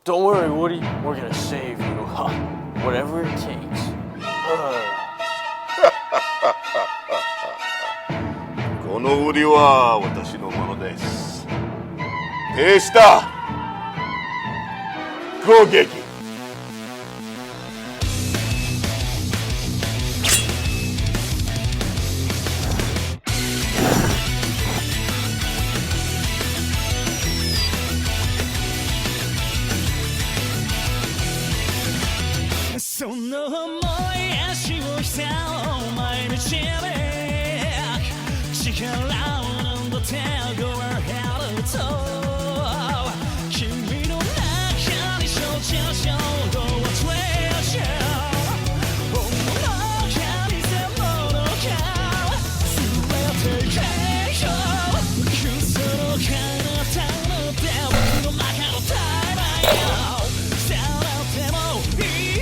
Don't worry, Woody. We're gonna save you. Huh. Whatever it takes. この檻は私のものです。手下攻撃。その重い足を膝を毎日で力を抜んだ手を減ると君の中に生じる衝動はトレジャー本物か偽物か全て結構嘘の彼方の手僕の中のタイマーよさらってもいいよ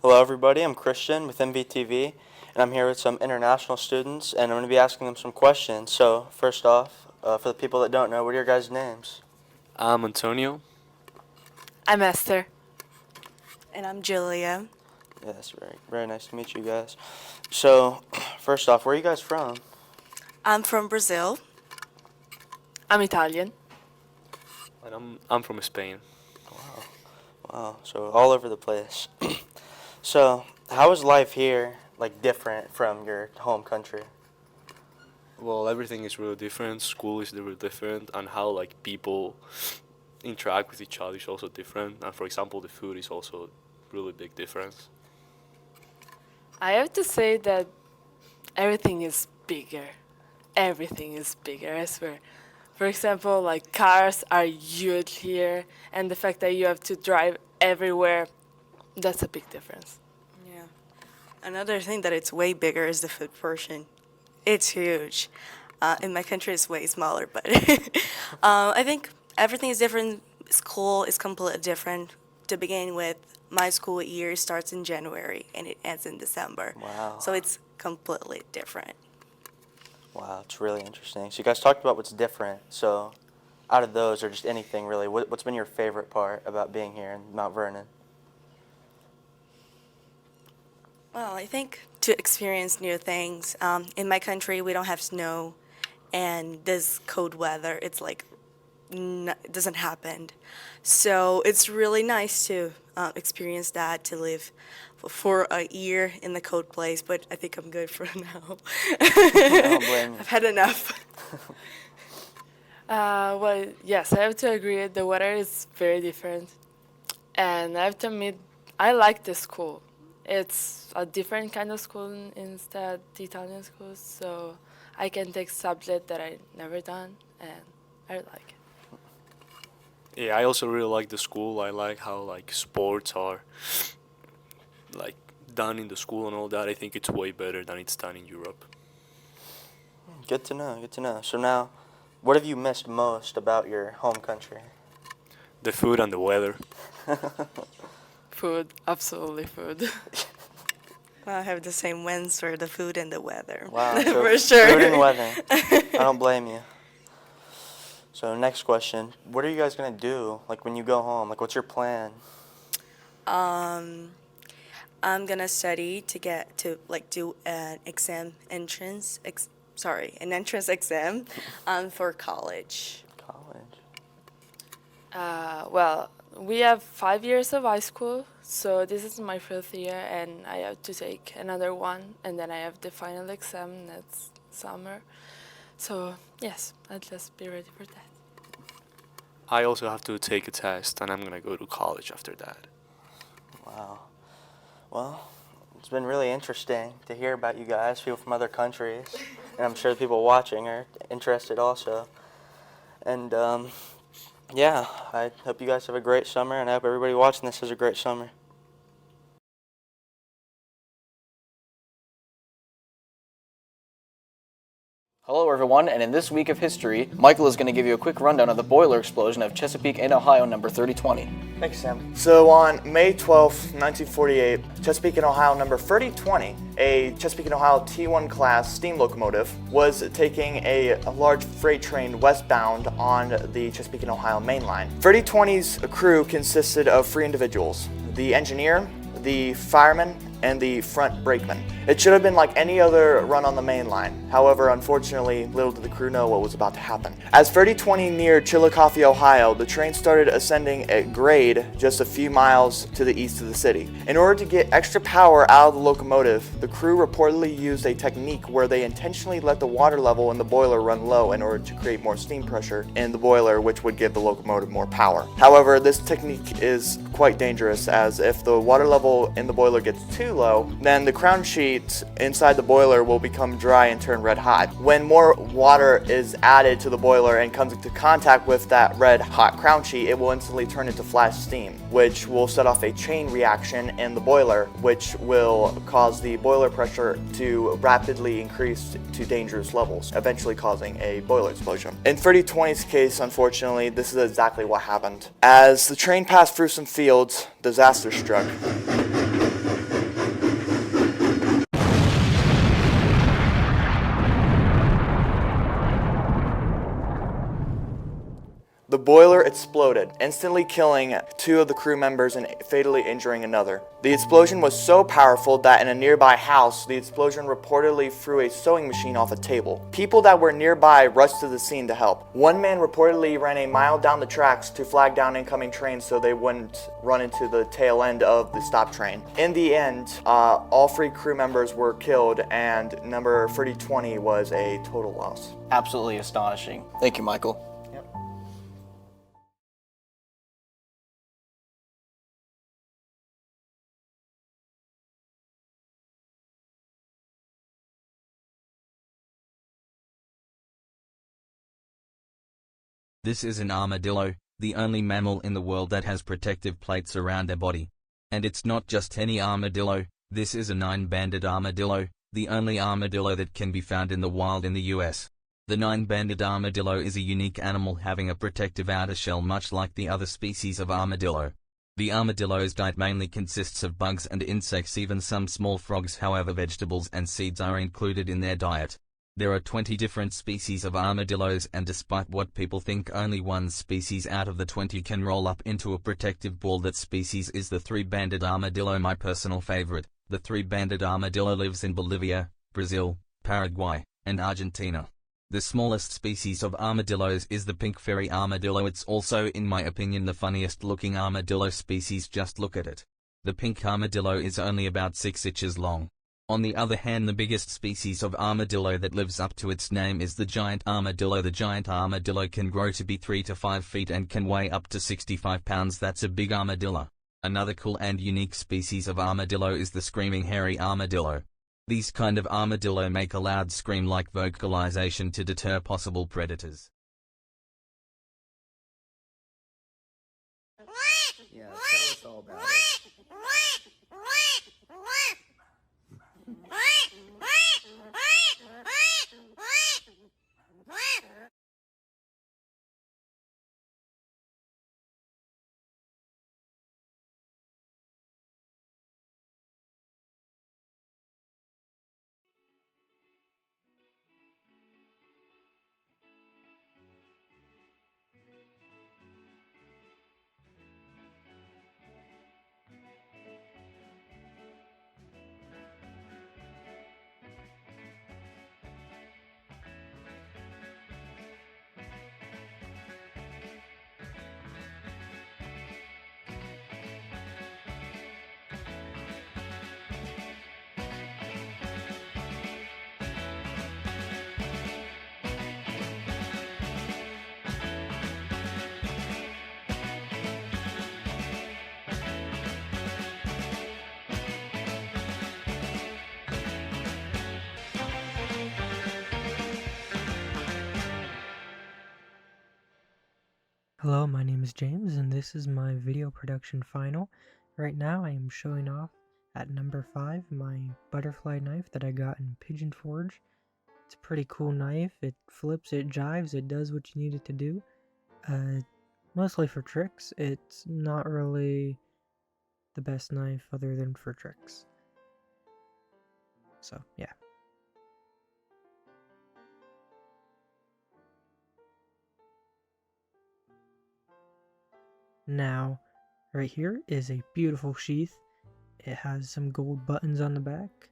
Hello everybody, I'm Christian with MVTV, and I'm here with some international students, and I'm going to be asking them some questions. So, first off, for the people that don't know, what are your guys' names? I'm Antonio. I'm Esther. And I'm Julia. Yes, very nice to meet you guys. So, first off, where are you guys from? I'm from Brazil. I'm Italian. And I'm from Spain. Wow, so all over the place. So, how is life here, like, different from your home country? Well, everything is really different. School is really different, and how like people interact with each other is also different. And for example, the food is also really big difference. I have to say that everything is bigger. Everything is bigger, I swear. For example, like cars are huge here, and the fact that you have to drive everywhere, that's a big difference. Yeah. Another thing that it's way bigger is the food portion. It's huge. In my country, it's way smaller, but I think everything is different. School is completely different. To begin with, my school year starts in January and it ends in December. Wow. So it's completely different. Wow, it's really interesting. So you guys talked about what's different. So out of those, or just anything really, what's been your favorite part about being here in Mount Vernon? Well, I think to experience new things. In my country, we don't have snow, and this cold weather, it's like it doesn't happen. So it's really nice to experience that, to live for a year in the cold place. But I think I'm good for now. I don't blame you. I've had enough. Well, yes, I have to agree. The weather is very different. And I have to admit, I like the school. It's a different kind of school instead the Italian school, so I can take subject that I never done, and I like it. Yeah, I also really like the school. I like how like sports are like done in the school and all that. I think it's way better than it's done in Europe. Good to know, good to know. So now, what have you missed most about your home country? The food and the weather. Food, absolutely food. I have the same wins for the food and the weather. Wow, so for sure. food and weather. I don't blame you. So next question, what are you guys going to do, like, when you go home? Like, what's your plan? I'm gonna study to get to do an entrance exam for college. College. Well, we have 5 years of high school, so this is my 4th year, and I have to take another one, and then I have the final exam next summer. So yes, I'll just be ready for that. I also have to take a test, and I'm gonna go to college after that. Wow. Well, it's been really interesting to hear about you guys, people from other countries, and I'm sure the people watching are interested also. And yeah, I hope you guys have a great summer, and I hope everybody watching this has a great summer. Hello everyone, and in this week of history, Michael is going to give you a quick rundown of the boiler explosion of Chesapeake in Ohio number 3020. Thanks, Sam. So on May 12, 1948, Chesapeake and Ohio number 3020, a Chesapeake and Ohio T1 class steam locomotive, was taking a large freight train westbound on the Chesapeake and Ohio main line. 3020's crew consisted of 3 individuals: the engineer, the fireman, and the front brakeman. It should have been like any other run on the main line. However, unfortunately, little did the crew know what was about to happen. As 3020 neared Chillicothe, Ohio, the train started ascending at grade just a few miles to the east of the city. In order to get extra power out of the locomotive, the crew reportedly used a technique where they intentionally let the water level in the boiler run low in order to create more steam pressure in the boiler, which would give the locomotive more power. However, this technique is quite dangerous, as if the water level in the boiler gets too low, then the crown sheet inside the boiler will become dry and turn red hot. When more water is added to the boiler and comes into contact with that red hot crown sheet, it will instantly turn into flash steam, which will set off a chain reaction in the boiler, which will cause the boiler pressure to rapidly increase to dangerous levels, eventually causing a boiler explosion. In 3020's case, unfortunately, this is exactly what happened. As the train passed through some fields, disaster struck. The boiler exploded, instantly killing 2 of the crew members and fatally injuring another. The explosion was so powerful that in a nearby house, the explosion reportedly threw a sewing machine off a table. People that were nearby rushed to the scene to help. One man reportedly ran a mile down the tracks to flag down incoming trains so they wouldn't run into the tail end of the stop train. In the end, all 3 crew members were killed, and number 3020 was a total loss. Absolutely astonishing. Thank you, Michael. This is an armadillo, the only mammal in the world that has protective plates around their body. And it's not just any armadillo, this is a 9-banded armadillo, the only armadillo that can be found in the wild in the US. The 9-banded armadillo is a unique animal having a protective outer shell much like the other species of armadillo. The armadillo's diet mainly consists of bugs and insects, even some small frogs, however vegetables and seeds are included in their diet. There are 20 different species of armadillos, and despite what people think only one species out of the 20 can roll up into a protective ball, that species is the 3-banded armadillo, my personal favorite. The 3-banded armadillo lives in Bolivia, Brazil, Paraguay, and Argentina. The smallest species of armadillos is the pink fairy armadillo. It's also, in my opinion, the funniest looking armadillo species. Just look at it. The pink armadillo is only about 6 inches long. On the other hand, the biggest species of armadillo that lives up to its name is the giant armadillo. The giant armadillo can grow to be 3 to 5 feet and can weigh up to 65 pounds. That's a big armadillo. Another cool and unique species of armadillo is the screaming hairy armadillo. These kind of armadillo make a loud scream-like vocalization to deter possible predators. Yeah, tell us all about it. Hello, my name is James, and this is my video production final. Right now, I am showing off at number 5 my butterfly knife that I got in Pigeon Forge. It's a pretty cool knife. It flips, it jives, it does what you need it to do. Mostly for tricks. It's not really the best knife other than for tricks. So, yeah. Now, right here is a beautiful sheath. It has some gold buttons on the back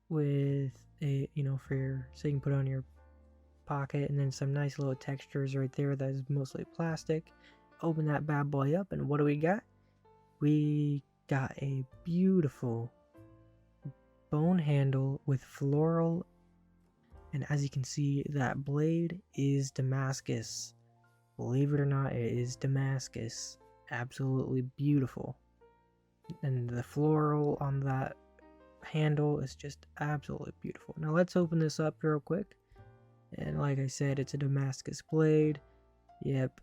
with a, for your, so you can put it on your pocket, and then some nice little textures right there that is mostly plastic. Open that bad boy up, and what do we got? We got a beautiful bone handle with floral, and as you can see, that blade is Damascus. Believe it or not, it is Damascus. Absolutely beautiful. And the floral on that handle is just absolutely beautiful. Now let's open this up real quick. And like I said, it's a Damascus blade. Yep,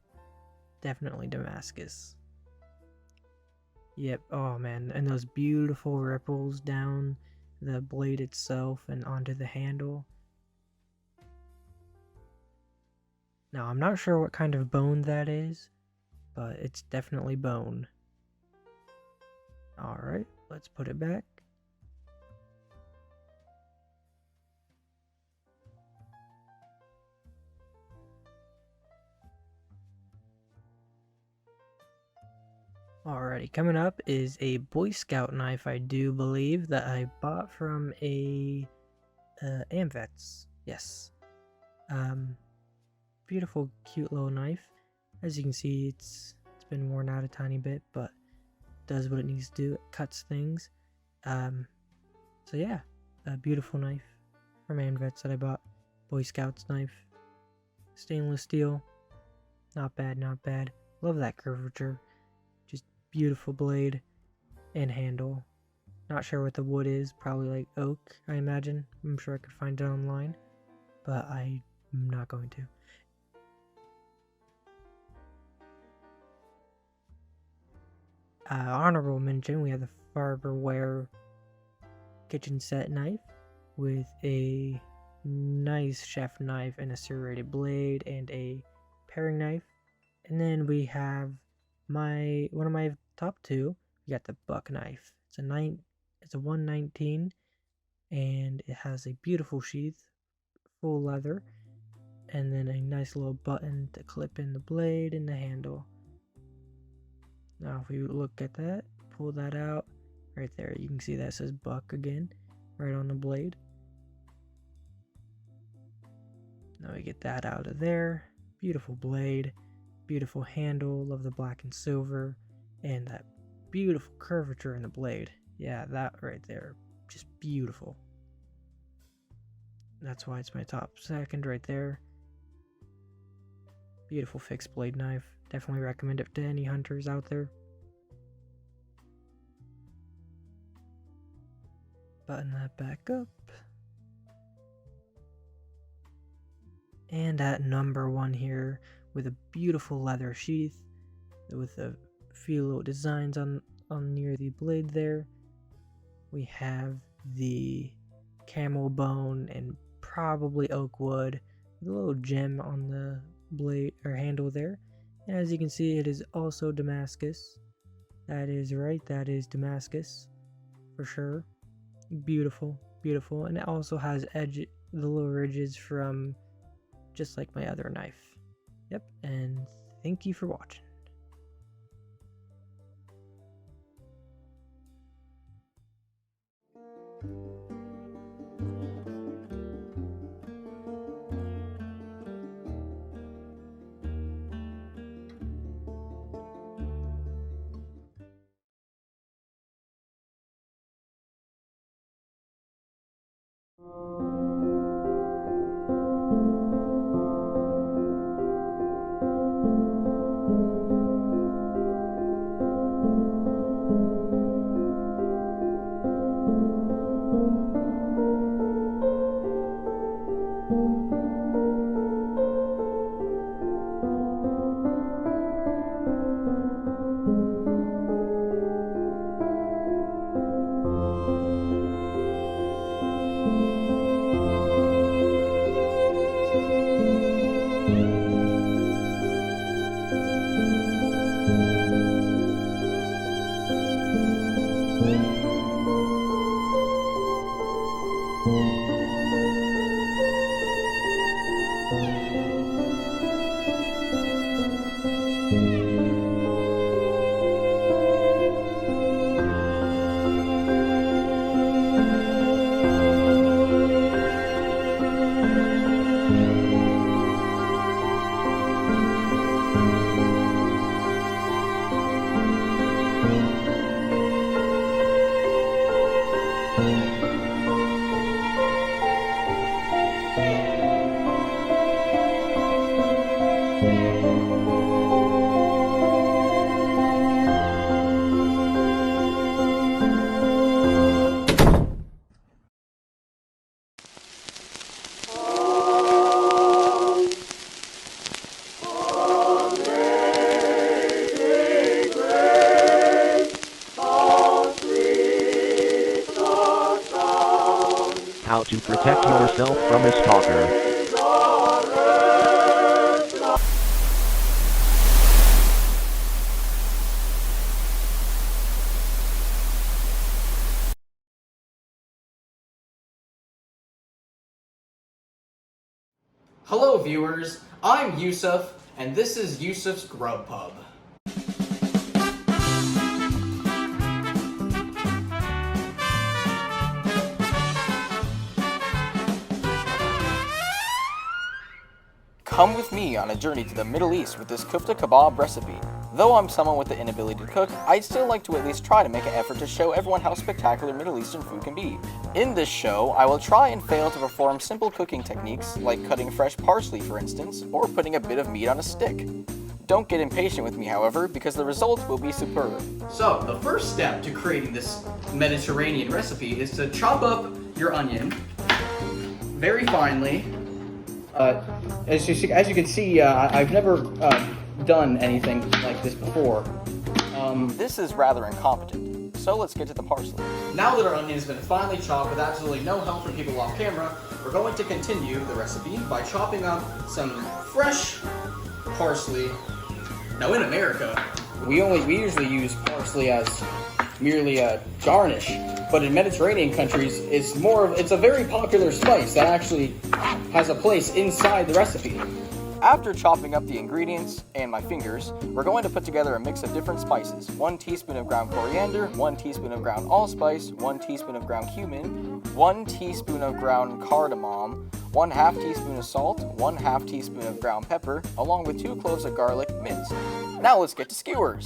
definitely Damascus. Yep, oh man, and those beautiful ripples down the blade itself and onto the handle. Now, I'm not sure what kind of bone that is, but it's definitely bone. Alright, let's put it back. Alrighty, coming up is a Boy Scout knife, I do believe, that I bought from a Amvets. Yes. Beautiful, cute little knife. As you can see, it's been worn out a tiny bit, but does what it needs to do. It cuts things. So yeah, a beautiful knife from Amvets that I bought. Boy Scouts knife. Stainless steel. Not bad, not bad. Love that curvature. Just beautiful blade and handle. Not sure what the wood is. Probably like oak, I imagine. I'm sure I could find it online, but I'm not going to. Honorable mention, we have the Farberware kitchen set knife with a nice chef knife and a serrated blade and a paring knife. And then we have one of my top two. We got the buck knife. It's a 119, and it has a beautiful sheath, full leather, and then a nice little button to clip in the blade and the handle. Now if you look at that, pull that out, right there, you can see that says buck again, right on the blade. Now we get that out of there. Beautiful blade, beautiful handle, love the black and silver, and that beautiful curvature in the blade. Yeah, that right there, just beautiful. That's why it's my top second right there. Beautiful fixed blade knife. Definitely recommend it to any hunters out there. Button that back up. And at number 1 here, with a beautiful leather sheath, with a few little designs on near the blade there, we have the camel bone and probably oak wood, with a little gem on the blade or handle there. And as you can see, it is also Damascus. That is right, that is Damascus for sure. Beautiful, beautiful, and it also has the little ridges from just like my other knife. Yep, and thank you for watching. How to protect yourself from a stalker. Hello viewers, I'm Yusuf, and this is Yusuf's Grub Pub. Come with me on a journey to the Middle East with this kufta kebab recipe. Though I'm someone with the inability to cook, I'd still like to at least try to make an effort to show everyone how spectacular Middle Eastern food can be. In this show, I will try and fail to perform simple cooking techniques, like cutting fresh parsley for instance, or putting a bit of meat on a stick. Don't get impatient with me, however, because the result will be superb. So, the first step to creating this Mediterranean recipe is to chop up your onion very finely. As you can see, I've never done anything like this before. This is rather incompetent, so let's get to the parsley. Now that our onion has been finely chopped with absolutely no help from people off camera, we're going to continue the recipe by chopping up some fresh parsley. Now in America, we usually use parsley as merely a garnish, but in Mediterranean countries, it's a very popular spice that actually has a place inside the recipe. After chopping up the ingredients and my fingers, we're going to put together a mix of different spices. 1 teaspoon of ground coriander, 1 teaspoon of ground allspice, 1 teaspoon of ground cumin, 1 teaspoon of ground cardamom, 1/2 teaspoon of salt, 1/2 teaspoon of ground pepper, along with 2 cloves of garlic minced. Now let's get to skewers.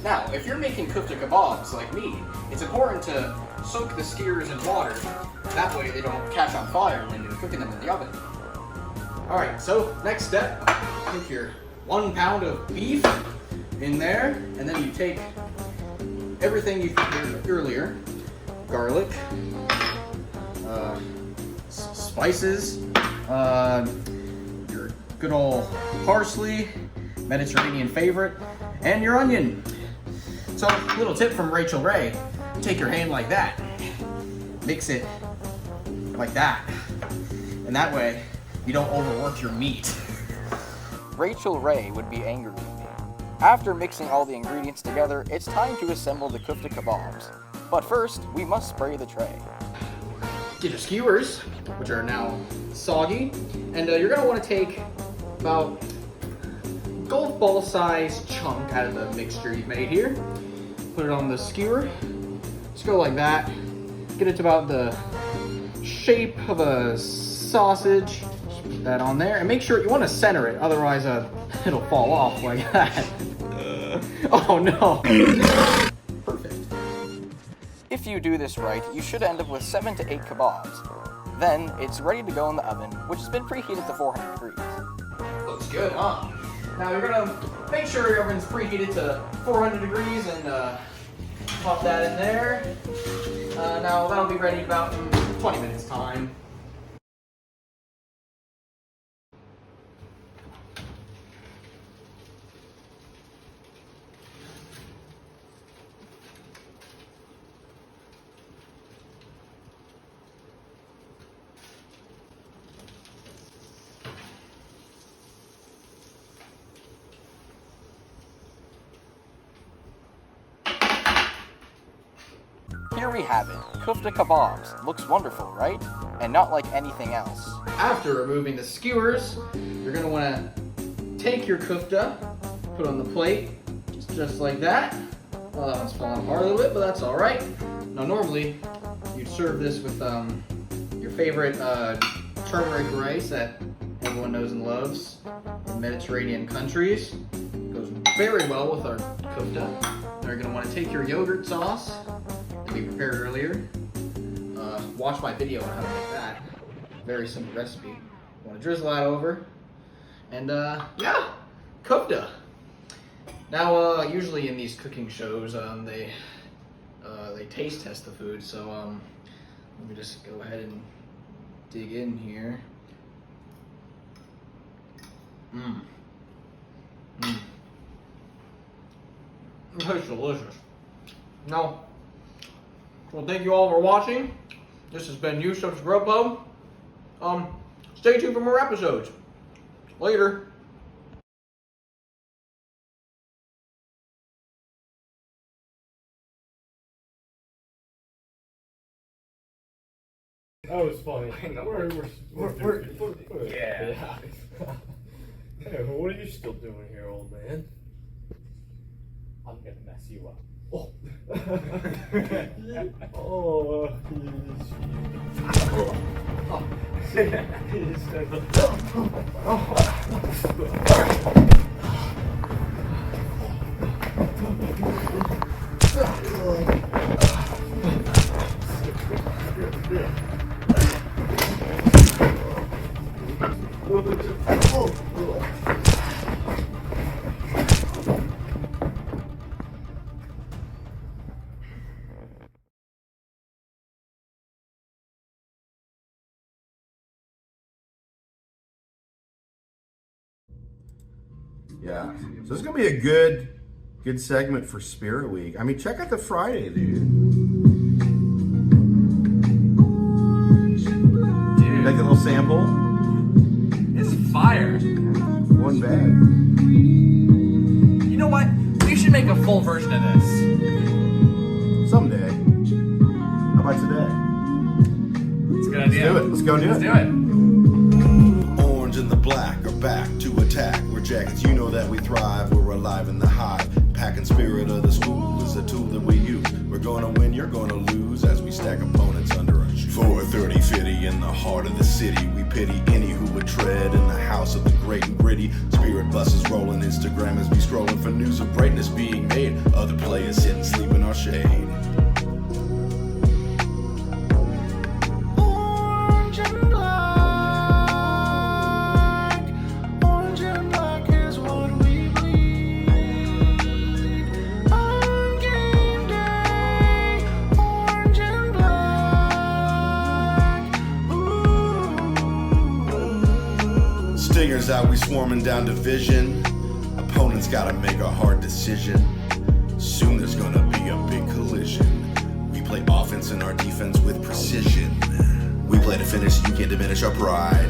Now, if you're making kufta kebabs like me, it's important to soak the skewers in water. That way they don't catch on fire when you're cooking them in the oven. Alright, so next step, take your 1 pound of beef in there, and then you take everything you prepared earlier, garlic, spices, your good old parsley, Mediterranean favorite, and your onion. So, little tip from Rachel Ray, take your hand like that, mix it like that, and that way you don't overwork your meat. Rachel Ray would be angry with me. After mixing all the ingredients together, it's time to assemble the kufta kebabs. But first, we must spray the tray. Get your skewers, which are now soggy, and you're gonna want to take about golf ball size chunk out of the mixture you've made here. Put it on the skewer. Just go like that. Get it to about the shape of a sausage. Just put that on there, and make sure you want to center it, otherwise it'll fall off like that. Oh no. Perfect. If you do this right, you should end up with 7 to 8 kebabs. Then it's ready to go in the oven, which has been preheated to 400 degrees. Looks good, huh? Now you're gonna make sure your oven's preheated to 400 degrees and pop that in there. Now that'll be ready about 20 minutes time. there we have it. Kufta kebabs. Looks wonderful, right? And not like anything else. After removing the skewers, you're going to want to take your kufta, put it on the plate, just like that. Well, that one's falling apart a little bit, but that's all right. Now, normally, you'd serve this with your favorite turmeric rice that everyone knows and loves in Mediterranean countries. It goes very well with our kufta. Now, you're going to want to take your yogurt sauce that we prepared earlier. Watch my video on how to make that. Very simple recipe. You want to drizzle that over. And yeah, kufta. Now, usually in these cooking shows, they taste test the food. So let me just go ahead and dig in here. It's delicious. Now, well, thank you all for watching. This has been Yusuf's Grub Pub. Stay tuned for more episodes. Later. That was funny. Yeah. Hey, what are you still doing here, old man? I'm gonna mess you up. Oh. Yeah. So this is gonna be a good segment for Spirit Week. I mean, check out the Friday, dude. Make a little sample. It's fire. One bag. You know what? We should make a full version of this. Someday. How about today? It's a good idea. Let's do it. Let's go do it. Let's do it. Orange and the black are back to attack. We're jackets, you know that we thrive. We're alive in the hive. Packing spirit of the school is a tool that we use. We're gonna win, you're gonna lose as we stack opponents under our shoes. 430 50 in the heart of the city. We pity any who would tread in the house of the great and gritty. Spirit buses rolling, Instagram as we scrolling for news of greatness being made. Other players sit and sleep in our shade. Stingers out, we swarming down division. Opponents gotta make a hard decision. Soon there's gonna be a big collision. We play offense and our defense with precision. We play to finish, you can't diminish our pride.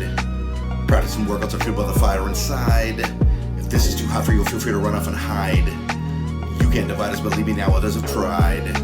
Practicing workouts are fueled by the fire inside. If this is too hot for you, feel free to run off and hide. You can't divide us, believe me now, others have tried.